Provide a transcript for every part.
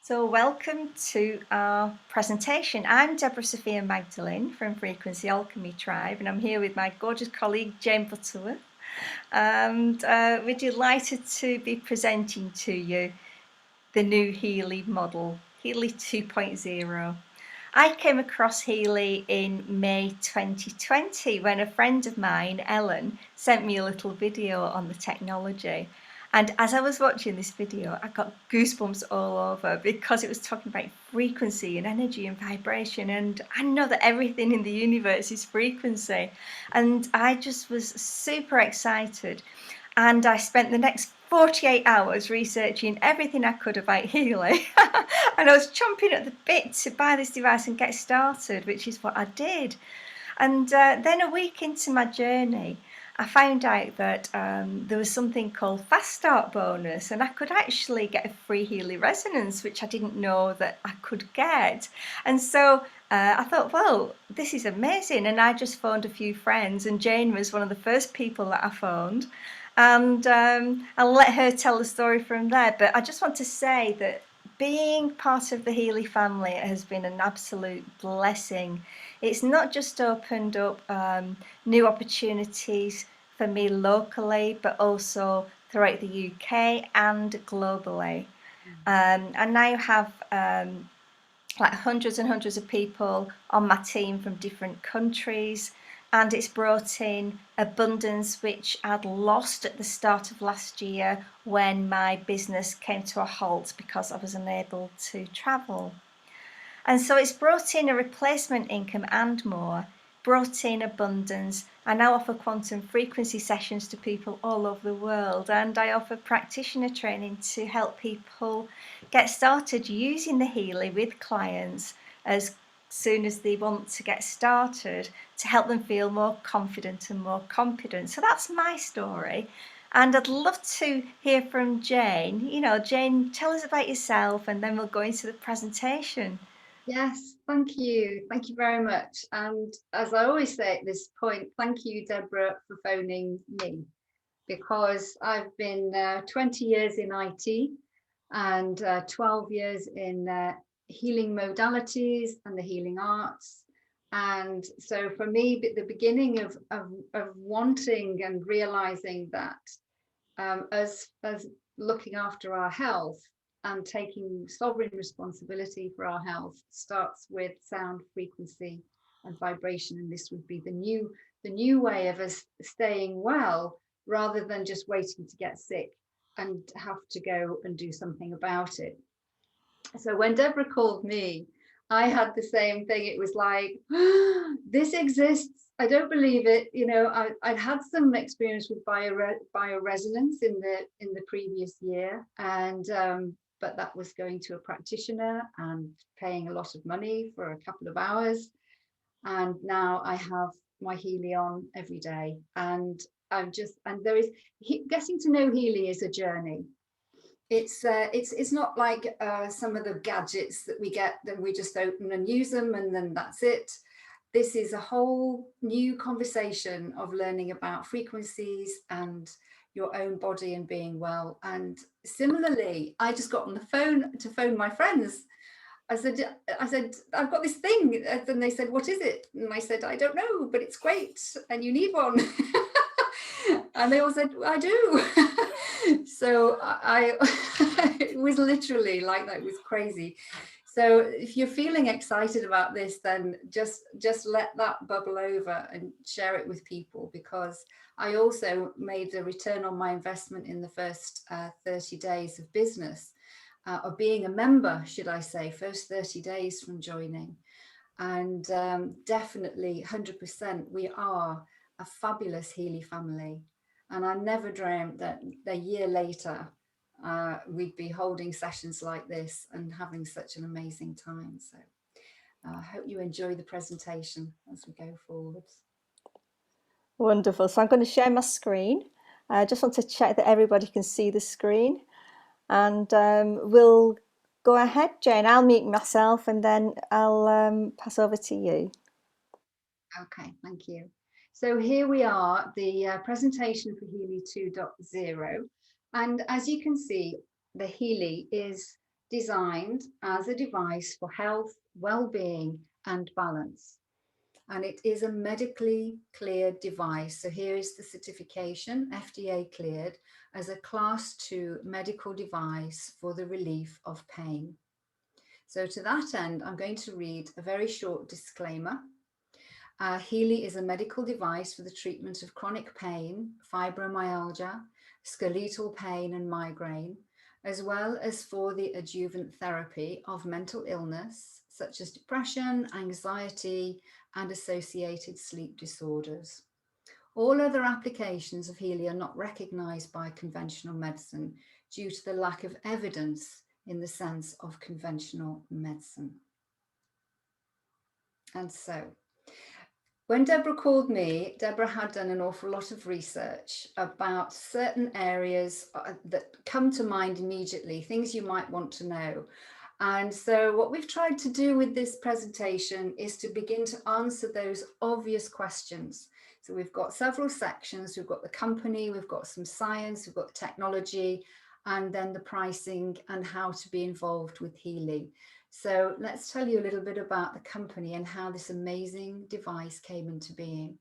So welcome to our presentation. I'm Debra Sofia Magdalene from Frequency Alchemy Tribe, and I'm here with my gorgeous colleague Jane Butterworth. And we're delighted to be presenting to you the new Healy model, Healy 2.0. I came across Healy in May 2020 when a friend of mine, Ellen, sent me a little video on the technology. And as I was watching this video, I got goosebumps all over because it was talking about frequency and energy and vibration. And I know that everything in the universe is frequency. And I just was super excited. And I spent the next 48 hours researching everything I could about Healy. And I was chomping at the bit to buy this device and get started, which is what I did. And then a week into my journey, I found out that there was something called Fast Start Bonus, and I could actually get a free Healy resonance, which I didn't know that I could get. And so I thought, well, this is amazing. And I just phoned a few friends, and Jane was one of the first people that I phoned. And I'll let her tell the story from there. But I just want to say that being part of the Healy family has been an absolute blessing. It's not just opened up new opportunities for me locally, but also throughout the UK and globally. I now have like hundreds and hundreds of people on my team from different countries, and it's brought in abundance which I'd lost at the start of last year when my business came to a halt because I was unable to travel. And so it's brought in a replacement income and more, brought in abundance. I now offer quantum frequency sessions to people all over the world, and I offer practitioner training to help people get started using the Healy with clients as soon as they want to get started, to help them feel more confident and more competent. So that's my story. And I'd love to hear from Jane. Jane, tell us about yourself, and then we'll go into the presentation. Yes, thank you. Thank you very much. And as I always say at this point, thank you, Deborah, for phoning me, because I've been 20 years in IT and 12 years in healing modalities and the healing arts. And so for me, the beginning of wanting and realizing that as looking after our health and taking sovereign responsibility for our health starts with sound, frequency, and vibration. And this would be the new way of us staying well, rather than just waiting to get sick and have to go and do something about it. So when Deborah called me, I had the same thing. It was like, this exists. I don't believe it. I'd had some experience with bioresonance in the previous year, and but that was going to a practitioner and paying a lot of money for a couple of hours. And now I have my Healy on every day, and there is getting to know Healy is a journey. It's not like some of the gadgets that we get, then we just open and use them and then that's it. This is a whole new conversation of learning about frequencies and your own body and being well. And similarly, I just got on the phone to phone my friends. I said, I've got this thing. And they said, what is it? And I said, I don't know, but it's great and you need one. And they all said, I do. So it was literally like that. It was crazy. So if you're feeling excited about this, then just let that bubble over and share it with people, because I also made a return on my investment in the first 30 days of business, or being a member, should I say, first 30 days from joining. And definitely 100%, we are a fabulous Healy family. And I never dreamt that a year later, we'd be holding sessions like this and having such an amazing time. So I hope you enjoy the presentation as we go forwards. Wonderful. So I'm going to share my screen. I just want to check that everybody can see the screen. And we'll go ahead, Jane. I'll mute myself and then I'll pass over to you. Okay, thank you. So here we are, the presentation for Healy 2.0. And as you can see, the Healy is designed as a device for health, well-being, and balance. And it is a medically cleared device. So here is the certification, FDA cleared as a class 2 medical device for the relief of pain. So to that end, I'm going to read a very short disclaimer. Healy is a medical device for the treatment of chronic pain, fibromyalgia, skeletal pain and migraine, as well as for the adjuvant therapy of mental illness, such as depression, anxiety, and associated sleep disorders. All other applications of Healy are not recognised by conventional medicine due to the lack of evidence in the sense of conventional medicine. And so, when Debra called me, Debra had done an awful lot of research about certain areas that come to mind immediately, things you might want to know. And so what we've tried to do with this presentation is to begin to answer those obvious questions. So we've got several sections. We've got the company, we've got some science, we've got technology, and then the pricing and how to be involved with Healy. So let's tell you a little bit about the company and how this amazing device came into being.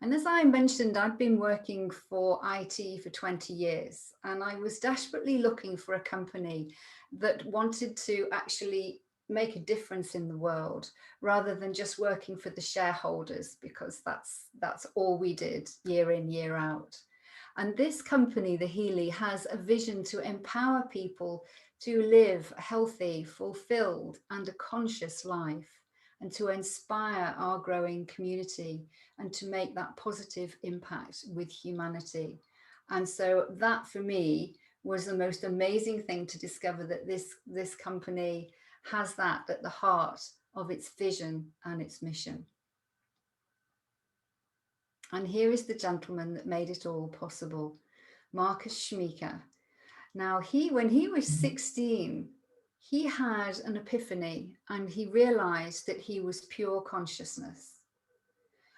And as I mentioned, I'd been working for IT for 20 years, and I was desperately looking for a company that wanted to actually make a difference in the world rather than just working for the shareholders, because that's all we did year in, year out. And this company, the Healy, has a vision to empower people to live a healthy, fulfilled, and a conscious life, and to inspire our growing community and to make that positive impact with humanity. And so that for me was the most amazing thing to discover, that this company has that at the heart of its vision and its mission. And here is the gentleman that made it all possible, Marcus Schmeeker. Now, when he was 16, he had an epiphany and he realized that he was pure consciousness.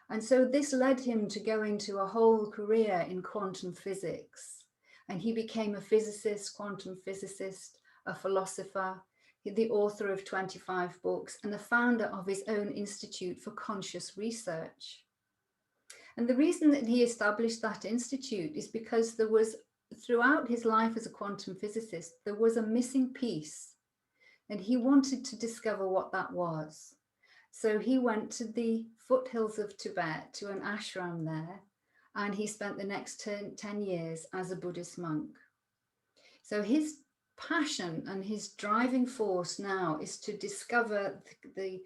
And so this led him to go into a whole career in quantum physics. And he became a physicist, quantum physicist, a philosopher, the author of 25 books, and the founder of his own Institute for Conscious Research. And the reason that he established that institute is because there was, throughout his life as a quantum physicist, there was a missing piece, and he wanted to discover what that was. So he went to the foothills of Tibet, to an ashram there, and he spent the next 10 years as a Buddhist monk. So his passion and his driving force now is to discover the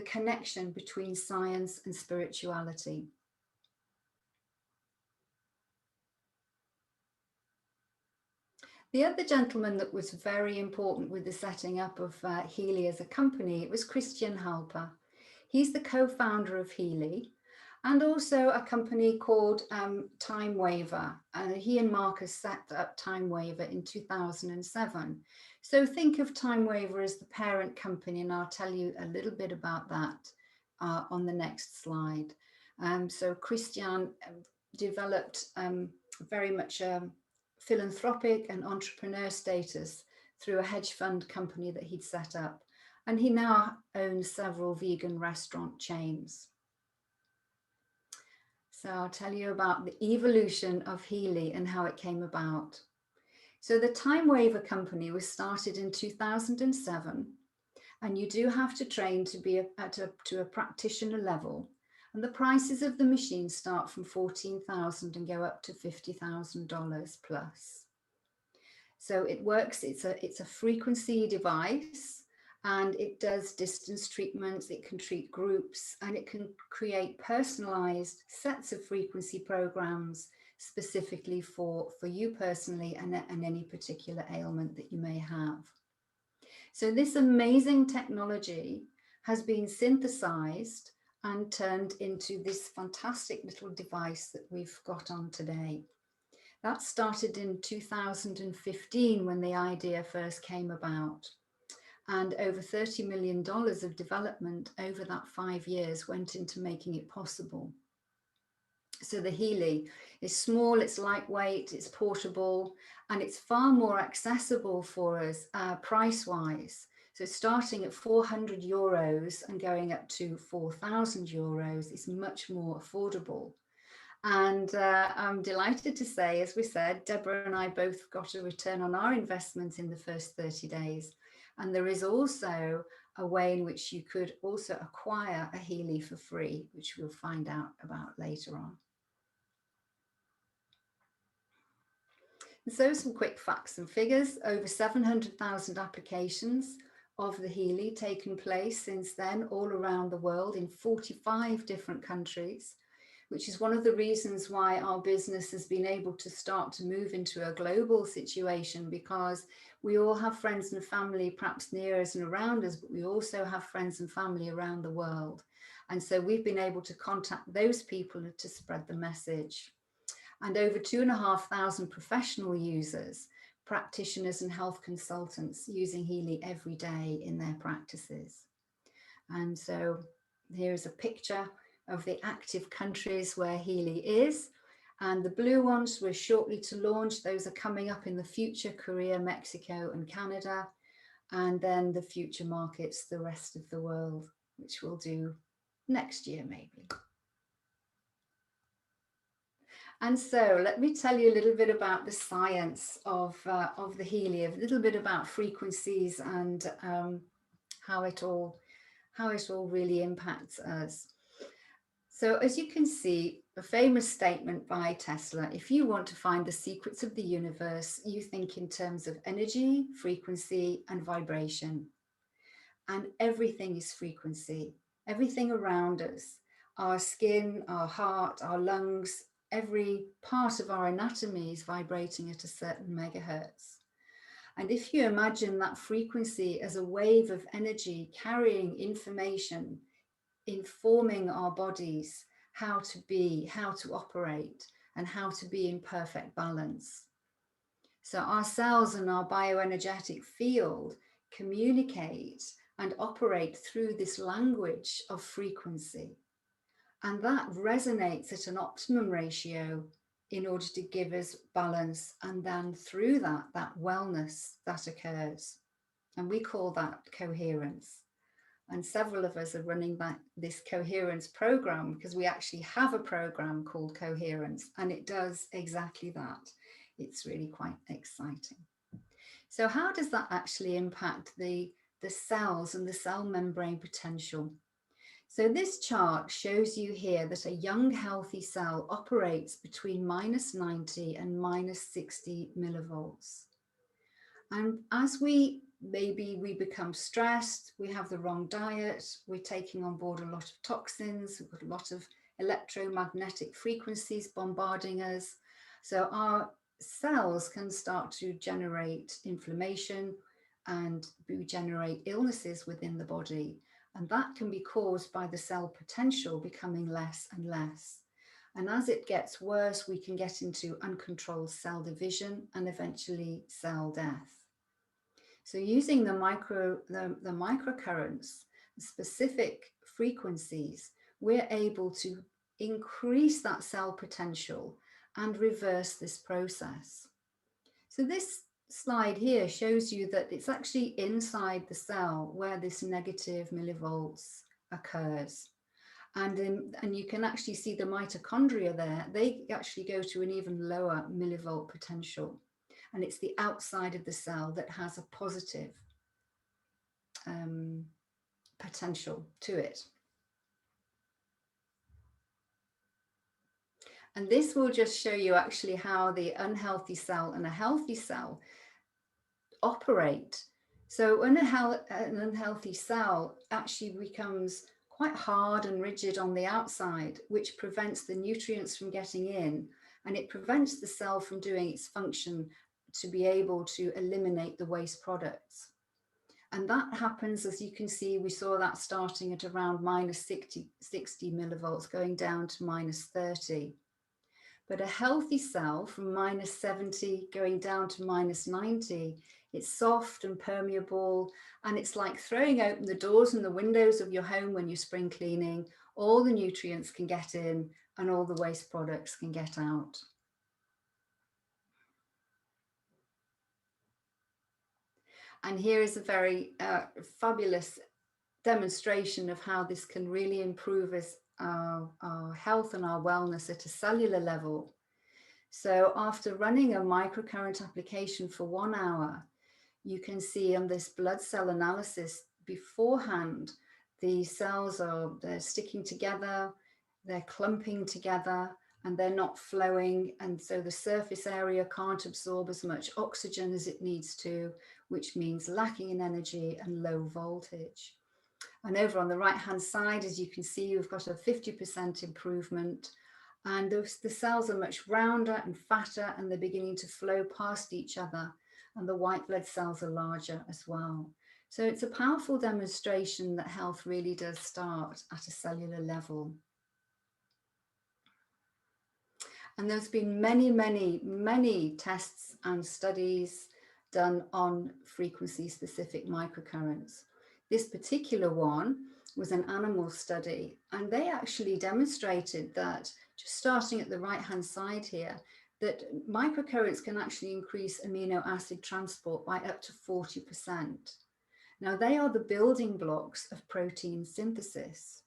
connection between science and spirituality. The other gentleman that was very important with the setting up of Healy as a company, it was Christian Halper. He's the co-founder of Healy, and also a company called Time Waver. He and Marcus set up Time Waver in 2007. So think of Time Waver as the parent company, and I'll tell you a little bit about that on the next slide. So Christian developed very much philanthropic and entrepreneur status through a hedge fund company that he'd set up. And he now owns several vegan restaurant chains. So I'll tell you about the evolution of Healy and how it came about. So the Time Waver company was started in 2007, and you do have to train to be to a practitioner level. And the prices of the machines start from $14,000 and go up to $50,000 plus. So it works, it's a frequency device, and it does distance treatments, it can treat groups, and it can create personalized sets of frequency programs specifically for you personally and any particular ailment that you may have. So this amazing technology has been synthesized and turned into this fantastic little device that we've got on today. That started in 2015 when the idea first came about. And over $30 million of development over that 5 years went into making it possible. So the Healy is small, it's lightweight, it's portable, and it's far more accessible for us price-wise. So starting at 400 euros and going up to 4,000 euros is much more affordable. And I'm delighted to say, as we said, Deborah and I both got a return on our investment in the first 30 days. And there is also a way in which you could also acquire a Healy for free, which we'll find out about later on. And so some quick facts and figures: over 700,000 applications of the Healy taken place since then all around the world in 45 different countries, which is one of the reasons why our business has been able to start to move into a global situation, because we all have friends and family perhaps near us and around us, but we also have friends and family around the world. And so we've been able to contact those people to spread the message. And over 2,500 professional users, practitioners and health consultants using Healy every day in their practices. And so here's a picture of the active countries where Healy is. And the blue ones we're shortly to launch. Those are coming up in the future: Korea, Mexico, and Canada. And then the future markets, the rest of the world, which we'll do next year maybe. And so let me tell you a little bit about the science of the Healy, a little bit about frequencies and how it all really impacts us. So as you can see, a famous statement by Tesla: if you want to find the secrets of the universe, you think in terms of energy, frequency, and vibration. And everything is frequency. Everything around us, our skin, our heart, our lungs, every part of our anatomy is vibrating at a certain megahertz. And if you imagine that frequency as a wave of energy carrying information, informing our bodies how to be, how to operate, and how to be in perfect balance. So our cells and our bioenergetic field communicate and operate through this language of frequency. And that resonates at an optimum ratio in order to give us balance. And then through that wellness that occurs. And we call that coherence. And several of us are running this coherence program because we actually have a program called Coherence, and it does exactly that. It's really quite exciting. So how does that actually impact the cells and the cell membrane potential? So this chart shows you here that a young healthy cell operates between -90 and -60 millivolts. And as maybe we become stressed, we have the wrong diet, we're taking on board a lot of toxins, we've got a lot of electromagnetic frequencies bombarding us. So our cells can start to generate inflammation and generate illnesses within the body. And that can be caused by the cell potential becoming less and less. And as it gets worse, we can get into uncontrolled cell division and eventually cell death. So using the microcurrents, specific frequencies, we're able to increase that cell potential and reverse this process. So this slide here shows you that it's actually inside the cell where this negative millivolts occurs. And you can actually see the mitochondria there. They actually go to an even lower millivolt potential. And it's the outside of the cell that has a positive potential to it. And this will just show you actually how the unhealthy cell and a healthy cell operate. So when an unhealthy cell actually becomes quite hard and rigid on the outside, which prevents the nutrients from getting in, and it prevents the cell from doing its function to be able to eliminate the waste products. And that happens, as you can see, we saw that starting at around -60 millivolts, going down to -30. But a healthy cell from -70 going down to -90, it's soft and permeable, and it's like throwing open the doors and the windows of your home when you're spring cleaning. All the nutrients can get in and all the waste products can get out. And here is a very fabulous demonstration of how this can really improve our health and our wellness at a cellular level. So after running a microcurrent application for 1 hour, you can see on this blood cell analysis beforehand, the cells they're sticking together, they're clumping together, and they're not flowing. And so the surface area can't absorb as much oxygen as it needs to, which means lacking in energy and low voltage. And over on the right-hand side, as you can see, we've got a 50% improvement. And the cells are much rounder and fatter, and they're beginning to flow past each other. And the white blood cells are larger as well. So it's a powerful demonstration that health really does start at a cellular level. And there's been many, many, many tests and studies done on frequency-specific microcurrents. This particular one was an animal study, and they actually demonstrated that, just starting at the right-hand side here, that microcurrents can actually increase amino acid transport by up to 40%. Now, they are the building blocks of protein synthesis.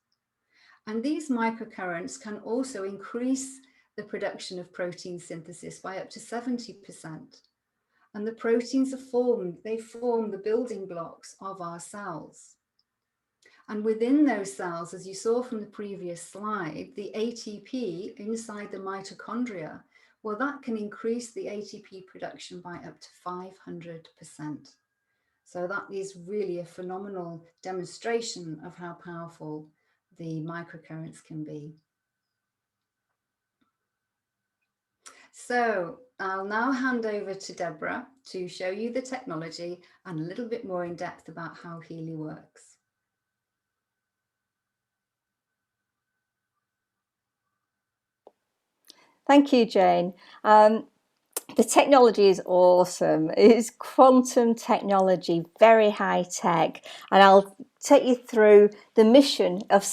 And these microcurrents can also increase the production of protein synthesis by up to 70%. And the proteins are formed, they form the building blocks of our cells. And within those cells, as you saw from the previous slide, the ATP inside the mitochondria, well, that can increase the ATP production by up to 500%. So that is really a phenomenal demonstration of how powerful the microcurrents can be. So I'll now hand over to Debra to show you the technology and a little bit more in depth about how Healy works. Thank you, Jane. The technology is awesome. It's quantum technology, very high tech, and I'll take you through the mission of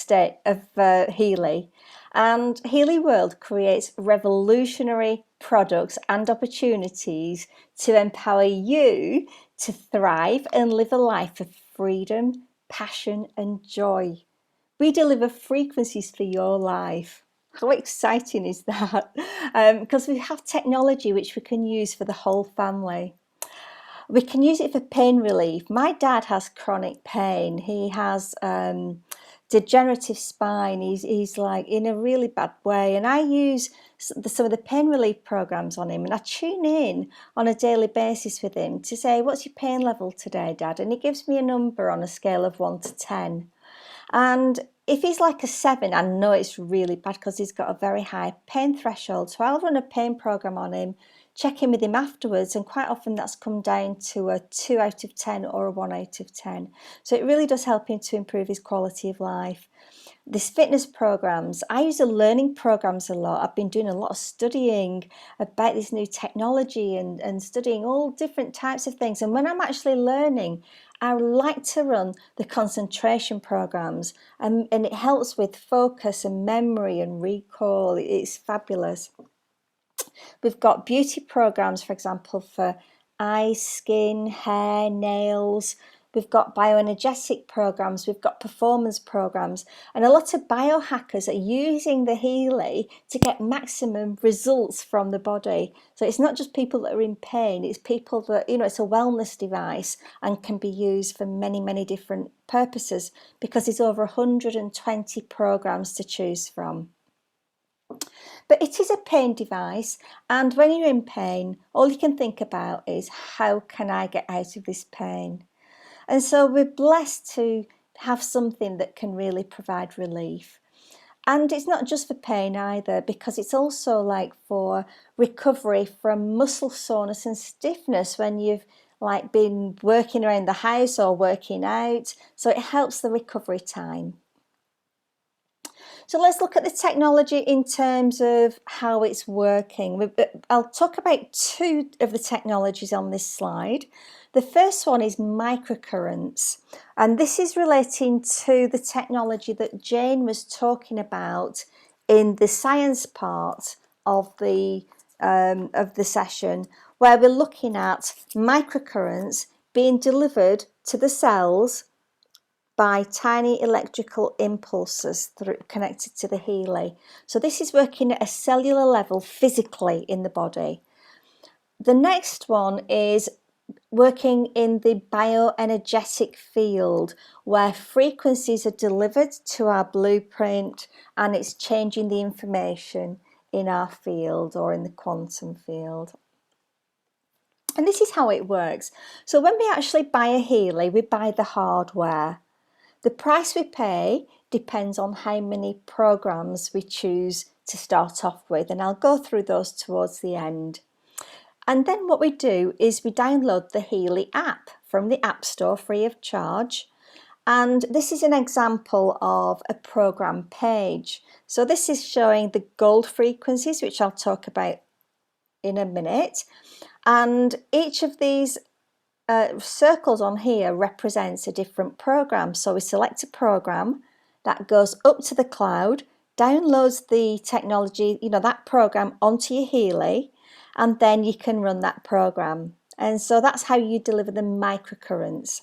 Healy. And Healy World creates revolutionary products and opportunities to empower you to thrive and live a life of freedom, passion, and joy. We deliver frequencies for your life. How exciting is that? Because we have technology which we can use for the whole family. We can use it for pain relief. My dad has chronic pain. He has degenerative spine. He's like in a really bad way. And I use some of the pain relief programs on him. And I tune in on a daily basis with him to say, what's your pain level today, Dad? And he gives me a number on a scale of 1 to 10. And if he's like a 7, I know it's really bad because he's got a very high pain threshold. So I'll run a pain program on him, check in with him afterwards, and quite often that's come down to a 2 out of 10 or a 1 out of 10. So it really does help him to improve his quality of life. These fitness programs, I use the learning programs a lot. I've been doing a lot of studying about this new technology and studying all different types of things. And when I'm actually learning, I like to run the concentration programs, and it helps with focus and memory and recall. It's fabulous. We've got beauty programs, for example, for eyes, skin, hair, nails. We've got bioenergetic programs, we've got performance programs, and a lot of biohackers are using the Healy to get maximum results from the body. So it's not just people that are in pain, it's people that, it's a wellness device and can be used for many, many different purposes because there's over 120 programs to choose from. But it is a pain device, and when you're in pain, all you can think about is, how can I get out of this pain? And so we're blessed to have something that can really provide relief. And it's not just for pain either, because it's also like for recovery from muscle soreness and stiffness when you've like been working around the house or working out. So it helps the recovery time. So let's look at the technology in terms of how it's working. I'll talk about 2 of the technologies on this slide. The first one is microcurrents, and this is relating to the technology that Jane was talking about in the science part of the session, where we're looking at microcurrents being delivered to the cells by tiny electrical impulses connected to the Healy. So this is working at a cellular level physically in the body. The next one is working in the bioenergetic field, where frequencies are delivered to our blueprint and it's changing the information in our field or in the quantum field. And this is how it works. So when we actually buy a Healy, we buy the hardware. The price we pay depends on how many programs we choose to start off with, and I'll go through those towards the end. And then what we do is we download the Healy app from the App Store free of charge. And this is an example of a program page. So this is showing the gold frequencies, which I'll talk about in a minute. And each of these circles on here represents a different program. So we select a program that goes up to the cloud, downloads the technology, that program onto your Healy, and then you can run that program. And so that's how you deliver the microcurrents.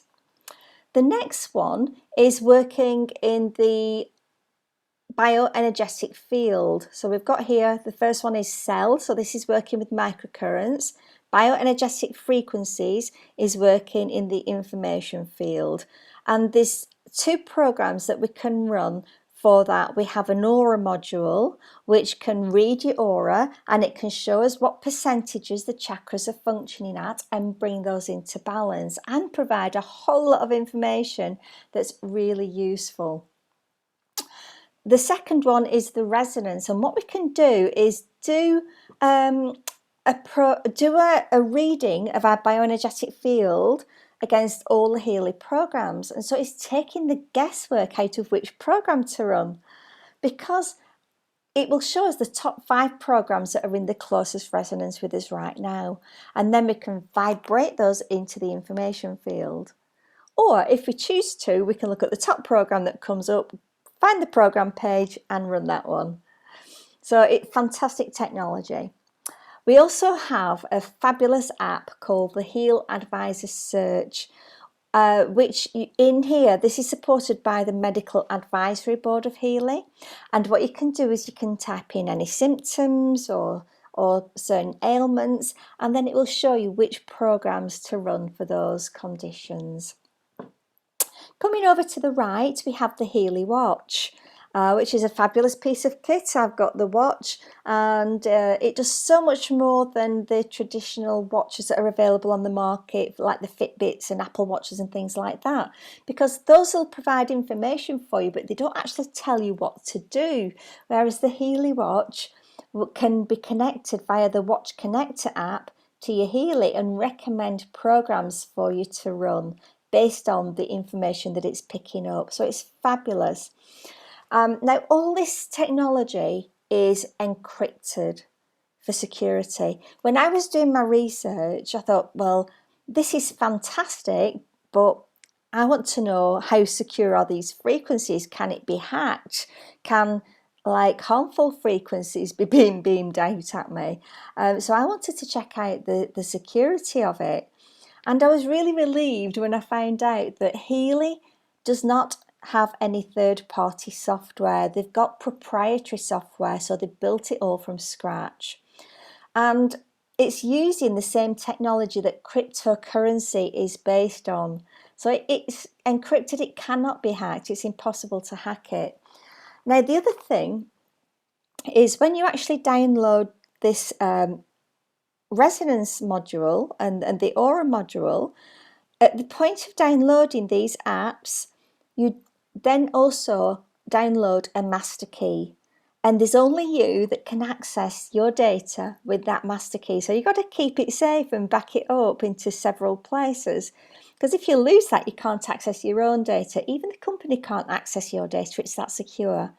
The next one is working in the bioenergetic field. So we've got here, the first one is cell. So this is working with microcurrents. Bioenergetic frequencies is working in the information field. And there's two programs that we can run for that. We have an aura module, which can read your aura and it can show us what percentages the chakras are functioning at and bring those into balance and provide a whole lot of information that's really useful. The second one is the resonance, and what we can do is do a reading of our bioenergetic field against all the Healy programs, and so it's taking the guesswork out of which program to run, because it will show us the top 5 programs that are in the closest resonance with us right now, and then we can vibrate those into the information field. Or if we choose to, we can look at the top program that comes up, find the program page and run that one. So it's fantastic technology. We also have a fabulous app called the Heal Advisor Search, which in here, this is supported by the Medical Advisory Board of Healy. And what you can do is you can type in any symptoms or certain ailments, and then it will show you which programs to run for those conditions. Coming over to the right, we have the Healy watch, which is a fabulous piece of kit. I've got the watch, and it does so much more than the traditional watches that are available on the market, like the Fitbits and Apple Watches and things like that, because those will provide information for you, but they don't actually tell you what to do, whereas the Healy watch can be connected via the Watch Connector app to your Healy and recommend programs for you to run based on the information that it's picking up. So it's fabulous. Now, all this technology is encrypted for security. When I was doing my research, I thought, well, this is fantastic, but I want to know how secure are these frequencies? Can it be hacked? Can harmful frequencies be being beamed out at me? So I wanted to check out the security of it. And I was really relieved when I found out that Healy does not have any third-party software. They've got proprietary software, so they built it all from scratch. And it's using the same technology that cryptocurrency is based on. So it's encrypted, it cannot be hacked, it's impossible to hack it. Now, the other thing is when you actually download this resonance module and the aura module, at the point of downloading these apps, you then also download a master key, and there's only you that can access your data with that master key. So you've got to keep it safe and back it up into several places, because if you lose that, you can't access your own data. Even the company can't access your data, it's that secure.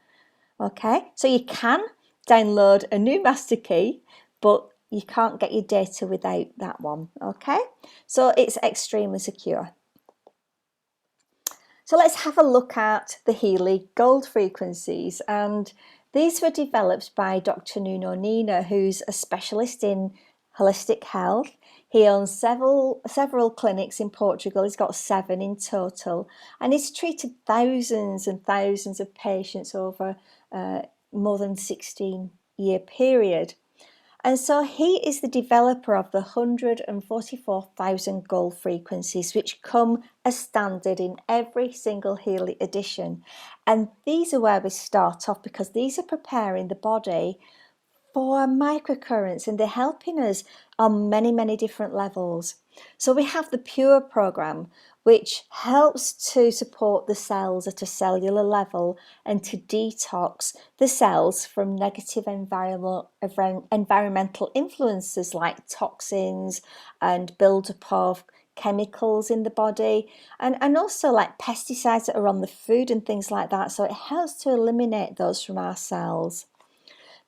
Okay, so you can download a new master key, but you can't get your data without that one. Okay, so it's extremely secure. So let's have a look at the Healy gold frequencies, and These were developed by Dr. Nuno Nina, who's a specialist in holistic health. He owns several clinics in Portugal. He's got 7 in total, and he's treated thousands and thousands of patients over more than 16-year period. And so he is the developer of the 144,000 gold frequencies, which come as standard in every single Healy edition. And these are where we start off, because these are preparing the body for microcurrents, and they're helping us on many, many different levels. So we have the Pure program, which helps to support the cells at a cellular level and to detox the cells from negative environmental influences like toxins and buildup of chemicals in the body, and also like pesticides that are on the food and things like that. So it helps to eliminate those from our cells.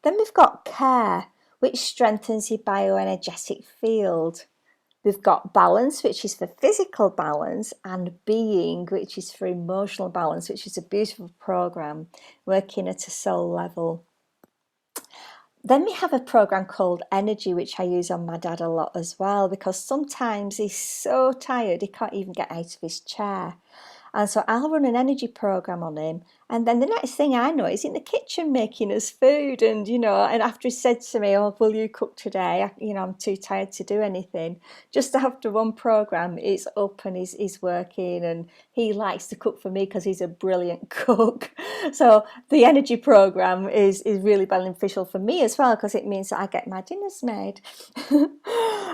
Then we've got Care, which strengthens your bioenergetic field. We've got Balance, which is for physical balance, and Being, which is for emotional balance, which is a beautiful program working at a soul level. Then we have a program called Energy, which I use on my dad a lot as well, because sometimes he's so tired he can't even get out of his chair. And so I'll run an energy program on him, and then the next thing I know, he's in the kitchen making us food. And and after he said to me, "Oh, will you cook today? I'm too tired to do anything." Just after one program, it's up and he's working, and he likes to cook for me because he's a brilliant cook. So the energy program is really beneficial for me as well, because it means that I get my dinners made.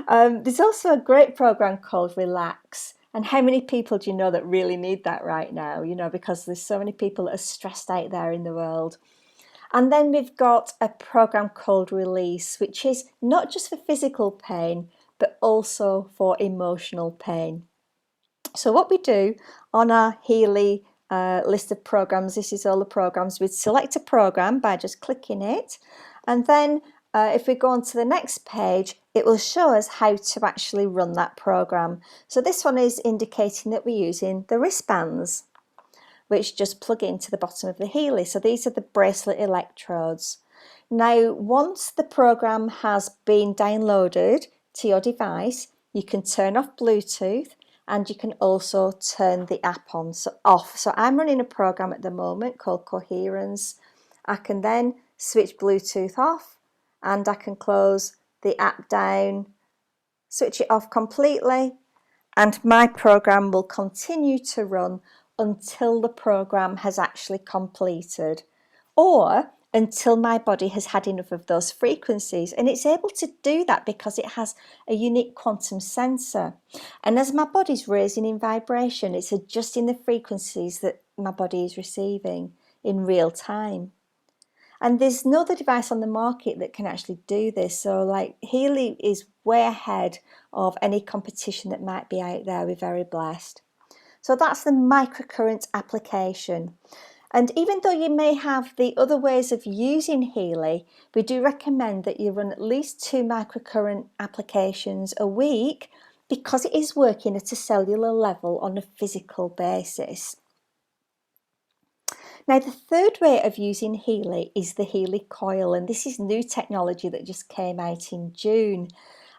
There's also a great program called Relax. And how many people do you know that really need that right now? Because there's so many people that are stressed out there in the world. And then we've got a program called Release, which is not just for physical pain, but also for emotional pain. So what we do on our Healy list of programs, this is all the programs, we'd select a program by just clicking it. And then if we go on to the next page, it will show us how to actually run that program. So this one is indicating that we're using the wristbands, which just plug into the bottom of the Healy. So these are the bracelet electrodes. Now, once the program has been downloaded to your device, you can turn off Bluetooth, and you can also turn the app off. So I'm running a program at the moment called Coherence. I can then switch Bluetooth off, and I can close the app down, switch it off completely, and my program will continue to run until the program has actually completed, or until my body has had enough of those frequencies. And it's able to do that because it has a unique quantum sensor. And as my body's raising in vibration, it's adjusting the frequencies that my body is receiving in real time. And there's no other device on the market that can actually do this. So like Healy is way ahead of any competition that might be out there. We're very blessed. So that's the microcurrent application. And even though you may have the other ways of using Healy, we do recommend that you run at least 2 microcurrent applications a week, because it is working at a cellular level on a physical basis. Now, the third way of using Healy is the Healy coil, and this is new technology that just came out in June.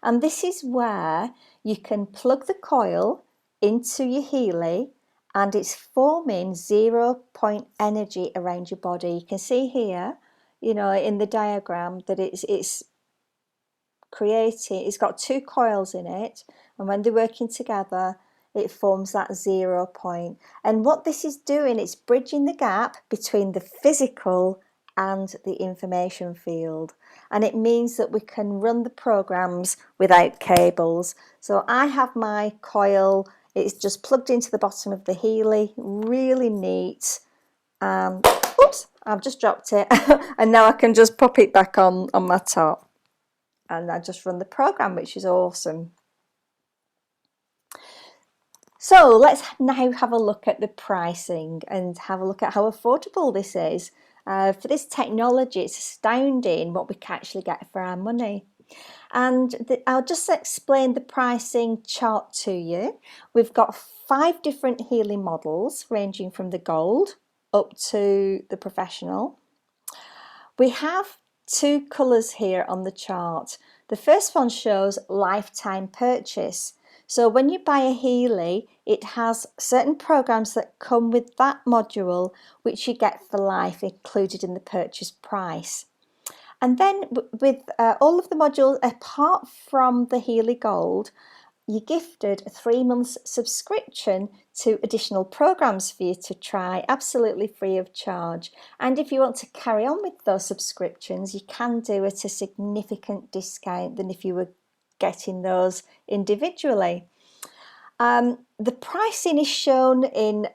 And this is where you can plug the coil into your Healy, and it's forming 0-point energy around your body. You can see here, in the diagram that it's creating, it's got 2 coils in it, and when they're working together, it forms that 0 point. And what this is doing, it's bridging the gap between the physical and the information field. And it means that we can run the programs without cables. So I have my coil, it's just plugged into the bottom of the Healy, really neat. Oops, I've just dropped it. And now I can just pop it back on my top. And I just run the program, which is awesome. So let's now have a look at the pricing and have a look at how affordable this is. For this technology, it's astounding what we can actually get for our money. And I'll just explain the pricing chart to you. We've got 5 different Healy models, ranging from the gold up to the professional. We have two colours here on the chart. The first one shows lifetime purchase. So when you buy a Healy, it has certain programs that come with that module, which you get for life included in the purchase price. And then with all of the modules, apart from the Healy Gold, you're gifted a 3 months subscription to additional programs for you to try, absolutely free of charge. And if you want to carry on with those subscriptions, you can do it at a significant discount than if you were getting those individually. The pricing is shown in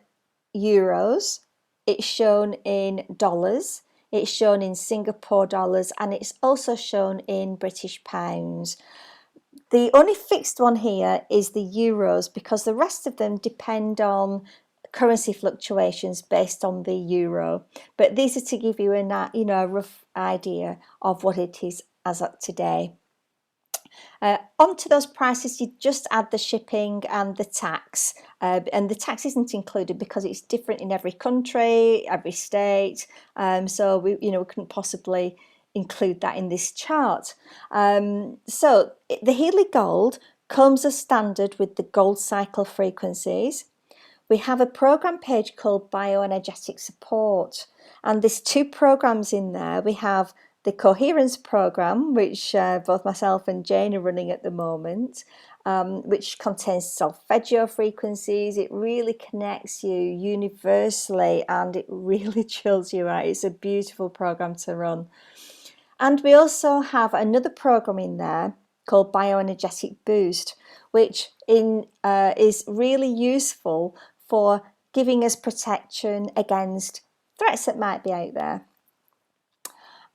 euros, it's shown in dollars, it's shown in Singapore dollars, and it's also shown in British pounds. The only fixed one here is the euros, because the rest of them depend on currency fluctuations based on the euro. But these are to give you a rough idea of what it is as of today. Onto those prices, you just add the shipping and the tax, and the tax isn't included because it's different in every country, every state. So we couldn't possibly include that in this chart. So the Healy Gold comes as standard with the gold cycle frequencies. We have a program page called Bioenergetic Support, and there's 2 programs in there. We have the Coherence program, which both myself and Jane are running at the moment, which contains solfeggio frequencies. It really connects you universally and it really chills you out. It's a beautiful program to run. And we also have another program in there called Bioenergetic Boost, which is really useful for giving us protection against threats that might be out there.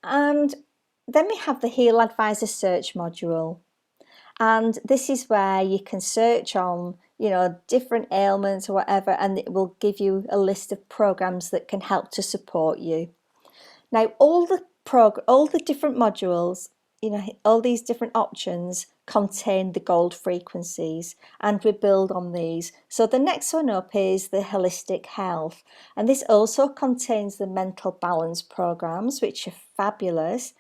And then we have the Heal Advisor search module. And this is where you can search on, different ailments or whatever, and it will give you a list of programs that can help to support you. Now, all the different modules, all these different options contain the gold frequencies, and we build on these. So the next one up is the holistic health, and this also contains the mental balance programs, which are fabulous.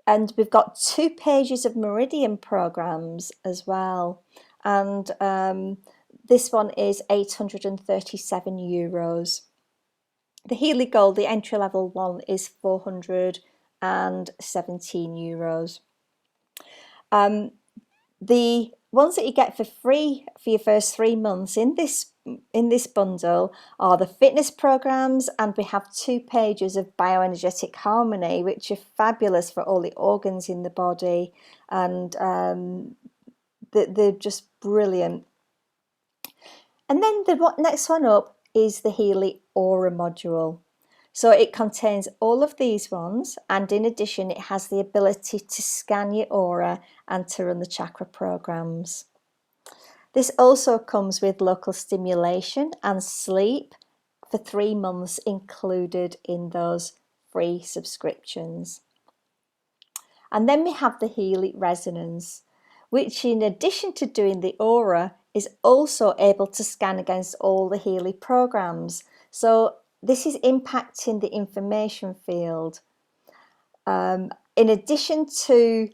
And we've got 2 pages of meridian programs as well, and this one is 837 euros. The Healy Gold, the entry level one, is 417 euros. The ones that you get for free for your first 3 months in this bundle are the fitness programs, and we have 2 pages of bioenergetic harmony, which are fabulous for all the organs in the body, and they're just brilliant. And then the next one up is the Healy Aura module. So it contains all of these ones, and in addition it has the ability to scan your aura and to run the chakra programs. This also comes with local stimulation and sleep for 3 months included in those free subscriptions. And then we have the Healy Resonance, which in addition to doing the aura is also able to scan against all the Healy programs. So this is impacting the information field. In addition to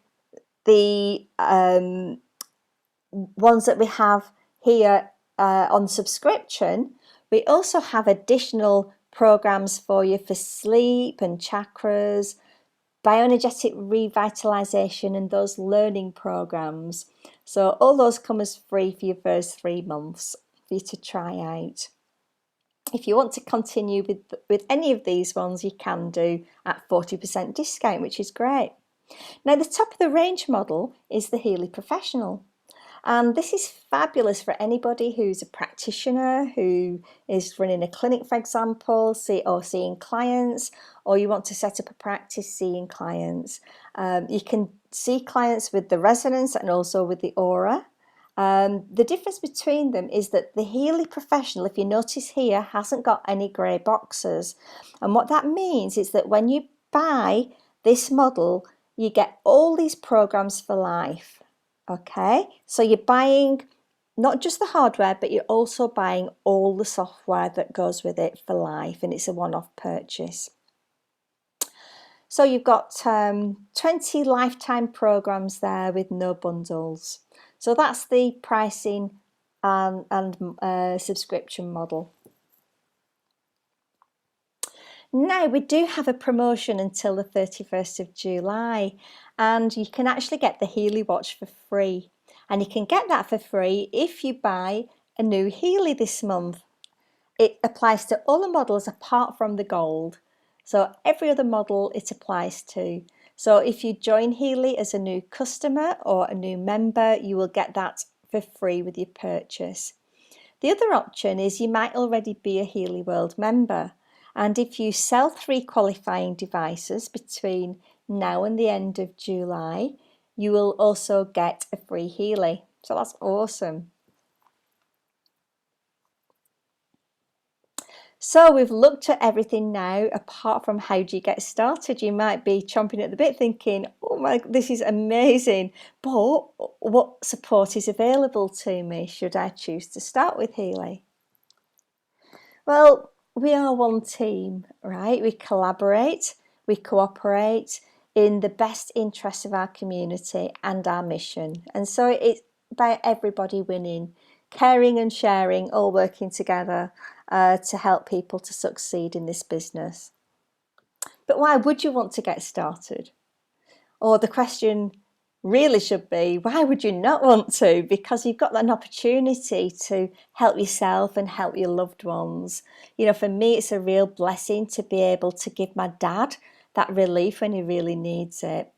the ones that we have here on subscription, we also have additional programs for you for sleep and chakras, bioenergetic revitalization, and those learning programs. So all those come as free for your first 3 months for you to try out. If you want to continue with any of these ones, you can do at 40% discount, which is great. Now, the top of the range model is the Healy Professional. And this is fabulous for anybody who's a practitioner, who is running a clinic, for example, or seeing clients, or you want to set up a practice seeing clients. You can see clients with the resonance and also with the aura. The difference between them is that the Healy Professional, if you notice here, hasn't got any grey boxes. And what that means is that when you buy this model, you get all these programs for life. Okay, so you're buying not just the hardware, but you're also buying all the software that goes with it for life, and it's a one-off purchase. So you've got 20 lifetime programs there with no bundles. So that's the pricing and subscription model. Now we do have a promotion until the 31st of July, and you can actually get the Healy watch for free. And you can get that for free if you buy a new Healy this month. It applies to all the models apart from the gold. So every other model it applies to. So if you join Healy as a new customer or a new member, you will get that for free with your purchase. The other option is you might already be a Healy World member. And if you sell 3 qualifying devices between now and the end of July, you will also get a free Healy. So that's awesome. So we've looked at everything now, apart from how do you get started. You might be chomping at the bit thinking, oh my, this is amazing, but what support is available to me should I choose to start with Healy? Well, we are one team, right? We collaborate, we cooperate in the best interest of our community and our mission. And so it's about everybody winning, caring and sharing, all working together to help people to succeed in this business. But why would you want to get started? Or the question really should be, why would you not want to? Because you've got an opportunity to help yourself and help your loved ones. You know, for me, it's a real blessing to be able to give my dad that relief when he really needs it.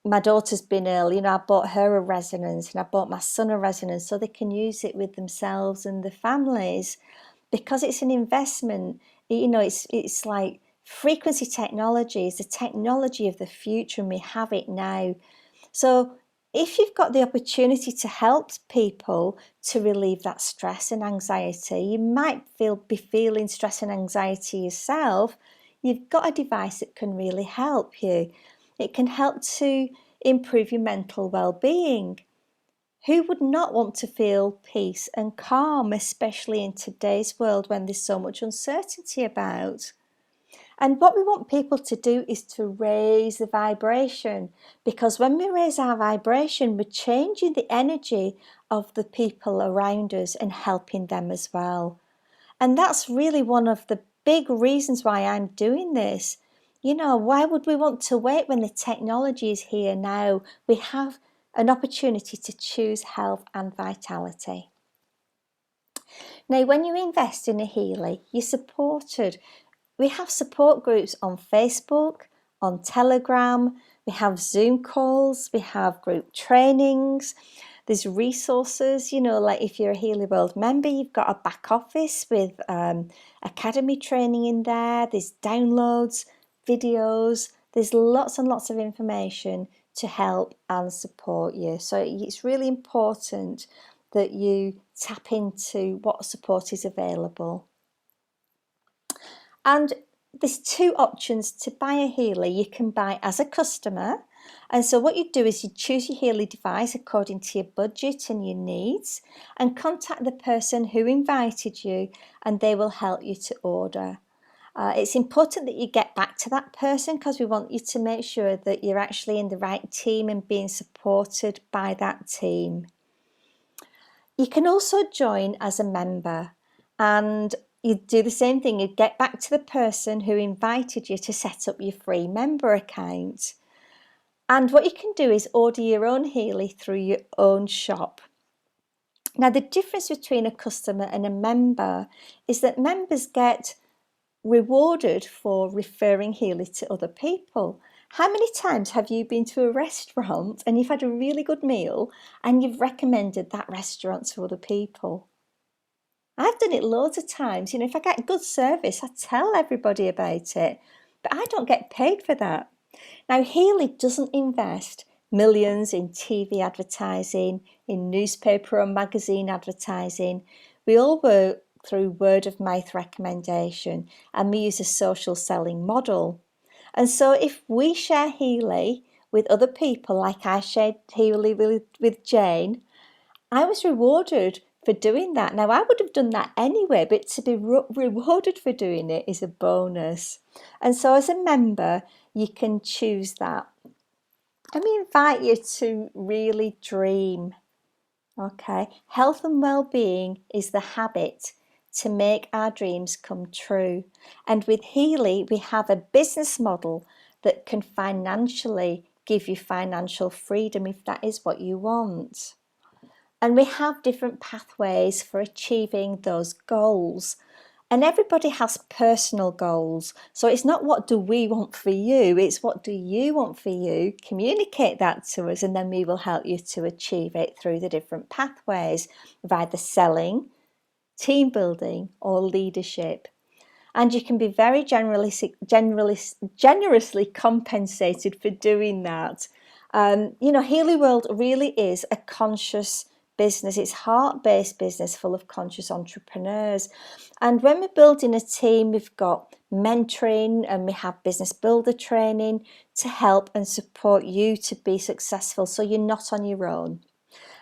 My daughter's been ill, you know, I bought her a resonance and I bought my son a resonance so they can use it with themselves and their families, because it's an investment. You know, it's like frequency technology is the technology of the future, and we have it now. So if you've got the opportunity to help people to relieve that stress and anxiety, you might be feeling stress and anxiety yourself. You've got a device that can really help you. It can help to improve your mental well-being. Who would not want to feel peace and calm, especially in today's world when there's so much uncertainty about? And what we want people to do is to raise the vibration, because when we raise our vibration, we're changing the energy of the people around us and helping them as well. And that's really one of the big reasons why I'm doing this. You know, why would we want to wait when the technology is here now? We have an opportunity to choose health and vitality. Now, when you invest in a Healy, you're supported. We have support groups on Facebook, on Telegram, we have Zoom calls, we have group trainings, there's resources, you know, like if you're a Healy World member, you've got a back office with academy training in there, there's downloads, videos, there's lots and lots of information to help and support you. So it's really important that you tap into what support is available. And there's 2 options to buy a Healy. You can buy as a customer, and so what you do is you choose your Healy device according to your budget and your needs, and contact the person who invited you and they will help you to order. It's important that you get back to that person, because we want you to make sure that you're actually in the right team and being supported by that team. You can also join as a member, and you do the same thing. You get back to the person who invited you to set up your free member account. And what you can do is order your own Healy through your own shop. Now, the difference between a customer and a member is that members get rewarded for referring Healy to other people. How many times have you been to a restaurant and you've had a really good meal and you've recommended that restaurant to other people? I've done it loads of times. You know, if I get good service, I tell everybody about it, but I don't get paid for that. Now, Healy doesn't invest millions in TV advertising, in newspaper or magazine advertising. We all work through word of mouth recommendation, and we use a social selling model. And so if we share Healy with other people, like I shared Healy with Jane, I was rewarded for doing that. Now, I would have done that anyway, but to be rewarded for doing it is a bonus. And so as a member, you can choose that. And we invite you to really dream. Okay, health and well-being is the habit to make our dreams come true. And with Healy, we have a business model that can financially give you financial freedom if that is what you want. And we have different pathways for achieving those goals. And everybody has personal goals. So it's not what do we want for you, it's what do you want for you. Communicate that to us and then we will help you to achieve it through the different pathways of either selling, team building or leadership. And you can be very generously compensated for doing that. Healy World really is a conscious business. It's heart-based business full of conscious entrepreneurs. And when we're building a team, we've got mentoring and we have business builder training to help and support you to be successful so you're not on your own.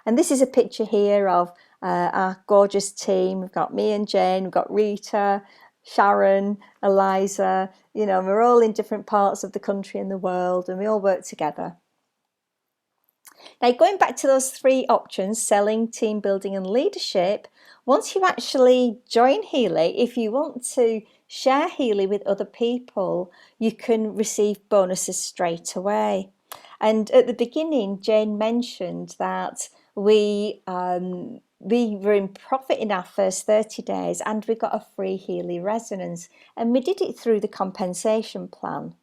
And this is a picture here of our gorgeous team. We've got me and Jane, we've got Rita, Sharon, Eliza, we're all in different parts of the country and the world and we all work together. Now, going back to those three options, selling, team building and leadership, once you actually join Healy, if you want to share Healy with other people, you can receive bonuses straight away. And at the beginning, Jane mentioned that we were in profit in our first 30 days and we got a free Healy resonance, and we did it through the compensation plan.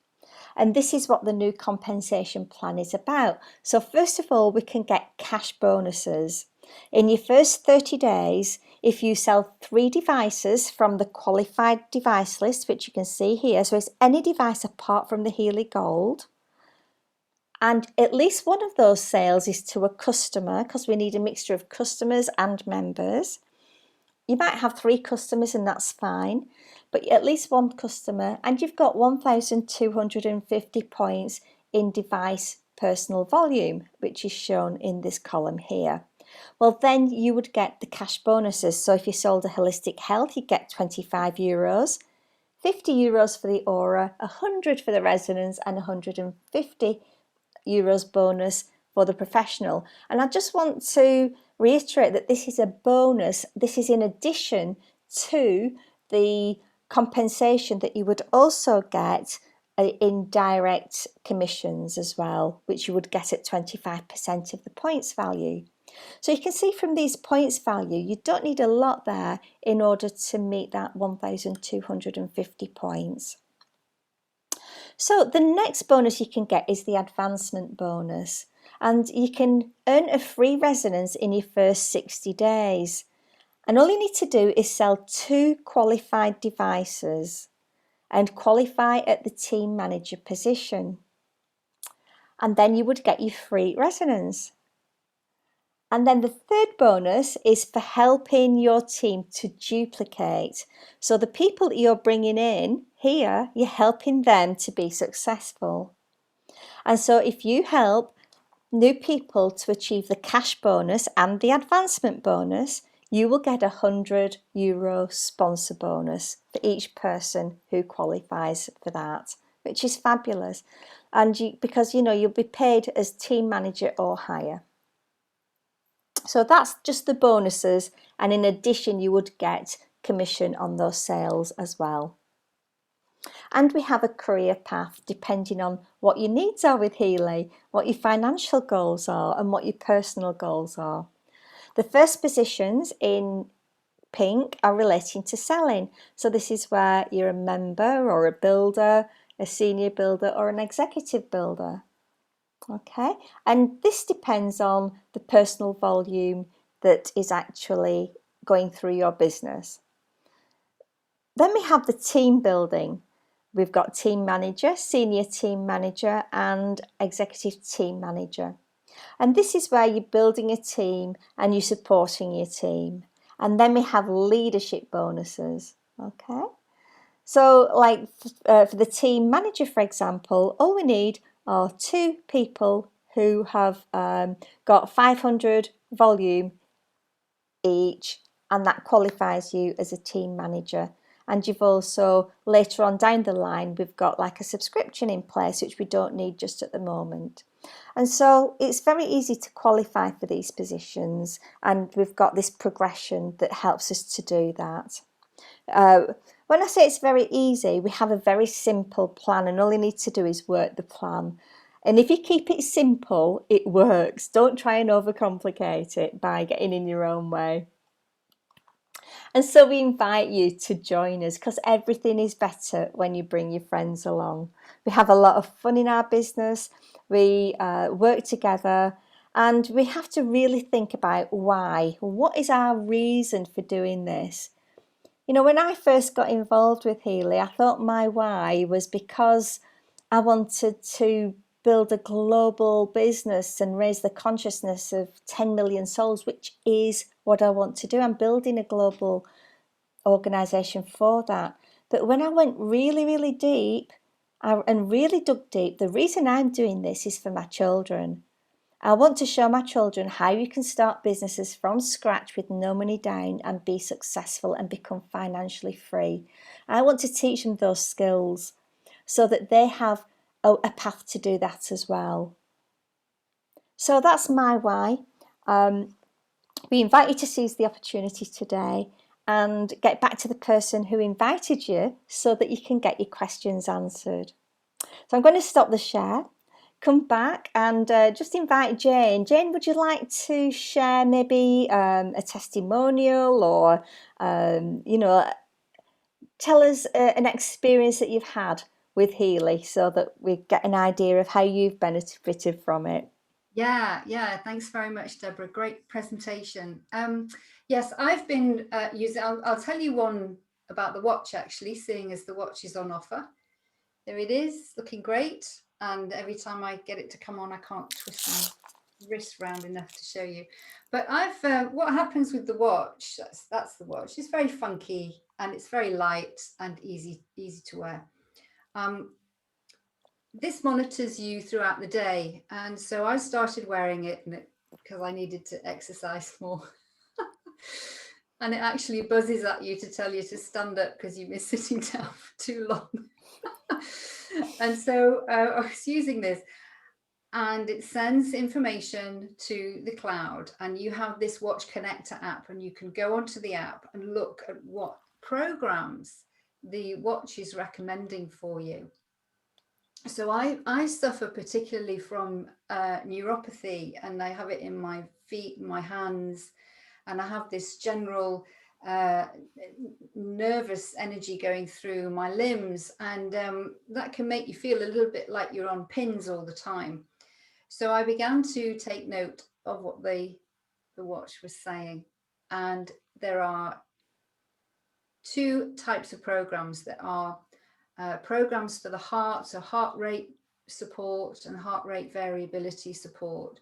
And this is what the new compensation plan is about. So first of all, we can get cash bonuses. In your first 30 days, if you sell 3 devices from the qualified device list, which you can see here, so it's any device apart from the Healy Gold, and at least one of those sales is to a customer, because we need a mixture of customers and members. You might have 3 customers and that's fine, but at least one customer, and you've got 1,250 points in device personal volume, which is shown in this column here. Well, then you would get the cash bonuses. So if you sold a holistic health, you get 25 euros, 50 euros for the aura, 100 for the resonance, and 150 euros bonus for the professional. And I just want to reiterate that this is a bonus. This is in addition to the compensation that you would also get in direct commissions as well, which you would get at 25% of the points value. So you can see from these points value, you don't need a lot there in order to meet that 1,250 points. So the next bonus you can get is the advancement bonus, and you can earn a free resonance in your first 60 days. And all you need to do is sell 2 qualified devices and qualify at the team manager position. And then you would get your free resonance. And then the third bonus is for helping your team to duplicate. So the people that you're bringing in here, you're helping them to be successful. And so if you help new people to achieve the cash bonus and the advancement bonus, you will get a €100 sponsor bonus for each person who qualifies for that, which is fabulous. And because you'll be paid as team manager or higher. So that's just the bonuses, and in addition you would get commission on those sales as well. And we have a career path depending on what your needs are with Healy, what your financial goals are and what your personal goals are. The first positions in pink are relating to selling. So this is where you're a member or a builder, a senior builder or an executive builder. Okay, and this depends on the personal volume that is actually going through your business. Then we have the team building. We've got team manager, senior team manager and executive team manager. And this is where you're building a team and you're supporting your team. And then we have leadership bonuses. Okay, so like for the team manager, for example, all we need are 2 people who have got 500 volume each, and that qualifies you as a team manager. And you've also, later on down the line, we've got like a subscription in place, which we don't need just at the moment. And so it's very easy to qualify for these positions, and we've got this progression that helps us to do that. When I say it's very easy, we have a very simple plan, and all you need to do is work the plan. And if you keep it simple, it works. Don't try and overcomplicate it by getting in your own way. And so we invite you to join us, because everything is better when you bring your friends along. We have a lot of fun in our business. We work together, and we have to really think about why. What is our reason for doing this? You know, when I first got involved with Healy, I thought my why was because I wanted to build a global business and raise the consciousness of 10 million souls, which is what I want to do. I'm building a global organisation for that. But when I went really, really deep and really dug deep, the reason I'm doing this is for my children. I want to show my children how you can start businesses from scratch with no money down and be successful and become financially free. I want to teach them those skills so that they have a path to do that as well. So that's my why. We invite you to seize the opportunity today and get back to the person who invited you so that you can get your questions answered. So I'm going to stop the share. Come back and just invite Jane. Jane, would you like to share maybe a testimonial, or, tell us an experience that you've had with Healy so that we get an idea of how you've benefited from it? Yeah, thanks very much, Deborah. Great presentation. Yes, I've been using, I'll tell you one about the watch, actually, seeing as the watch is on offer. There it is, looking great. And every time I get it to come on, I can't twist my wrist round enough to show you. But what happens with the watch, that's the watch. It's very funky and it's very light and easy to wear. This monitors you throughout the day. And so I started wearing it because I needed to exercise more. And it actually buzzes at you to tell you to stand up because you've been sitting down for too long. And so I was using this, and it sends information to the cloud, and you have this watch connector app, and you can go onto the app and look at what programs the watch is recommending for you. So I suffer particularly from neuropathy, and I have it in my feet, my hands, and I have this general nervous energy going through my limbs, and that can make you feel a little bit like you're on pins all the time. So I began to take note of what the watch was saying, and there are two types of programs. There are programs for the heart, so heart rate support and heart rate variability support.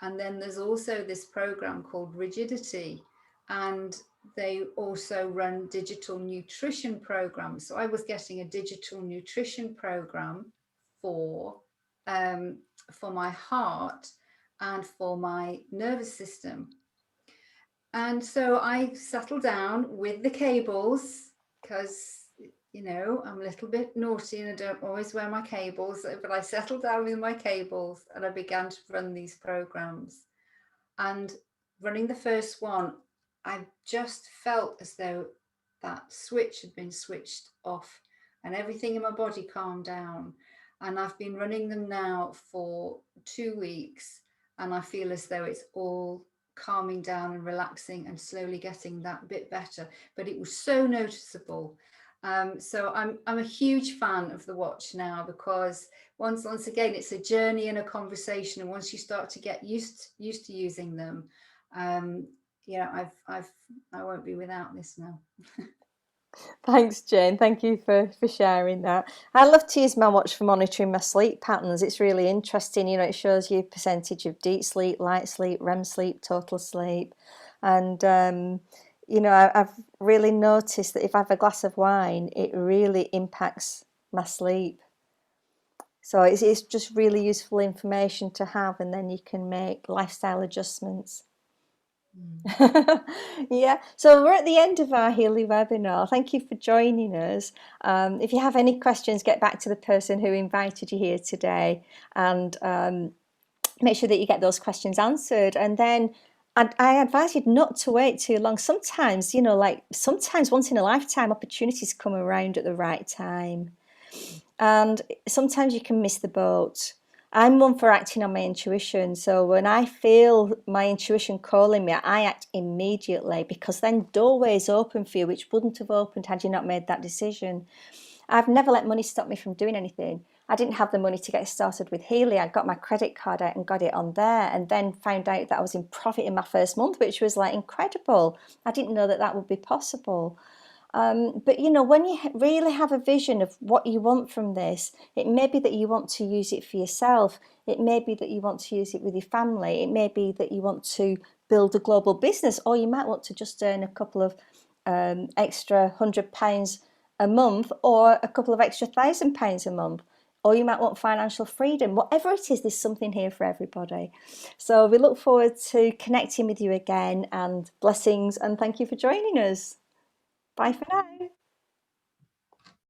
And then there's also this program called rigidity, and they also run digital nutrition programs. So I was getting a digital nutrition program for my heart and for my nervous system. And so I settled down with the cables, because you know, I'm a little bit naughty and I don't always wear my cables, but I settled down with my cables and I began to run these programs. And running the first one, I just felt as though that switch had been switched off and everything in my body calmed down. And I've been running them now for 2 weeks, and I feel as though it's all calming down and relaxing and slowly getting that bit better. But it was so noticeable. So I'm a huge fan of the watch now, because once again, it's a journey and a conversation. And once you start to get used to using them, yeah, I won't be without this now. Thanks, Jane. Thank you for sharing that. I love to use my watch for monitoring my sleep patterns. It's really interesting. You know, it shows you percentage of deep sleep, light sleep, REM sleep, total sleep. And, you know, I've really noticed that if I have a glass of wine, it really impacts my sleep. So it's just really useful information to have, and then you can make lifestyle adjustments. Mm. Yeah, so we're at the end of our Healy webinar. Thank you for joining us. If you have any questions, get back to the person who invited you here today, and make sure that you get those questions answered. And then I advise you not to wait too long. Sometimes, like sometimes once in a lifetime opportunities come around at the right time. And sometimes you can miss the boat. I'm one for acting on my intuition. So when I feel my intuition calling me, I act immediately, because then doorways open for you, which wouldn't have opened had you not made that decision. I've never let money stop me from doing anything. I didn't have the money to get started with Healy. I got my credit card out and got it on there, and then found out that I was in profit in my first month, which was like incredible. I didn't know that that would be possible. But when you really have a vision of what you want from this, it may be that you want to use it for yourself. It may be that you want to use it with your family. It may be that you want to build a global business, or you might want to just earn a couple of extra £100 a month, or a couple of extra £1,000 a month. Or you might want financial freedom. Whatever it is, there's something here for everybody. So we look forward to connecting with you again, and blessings, and thank you for joining us. Bye for now.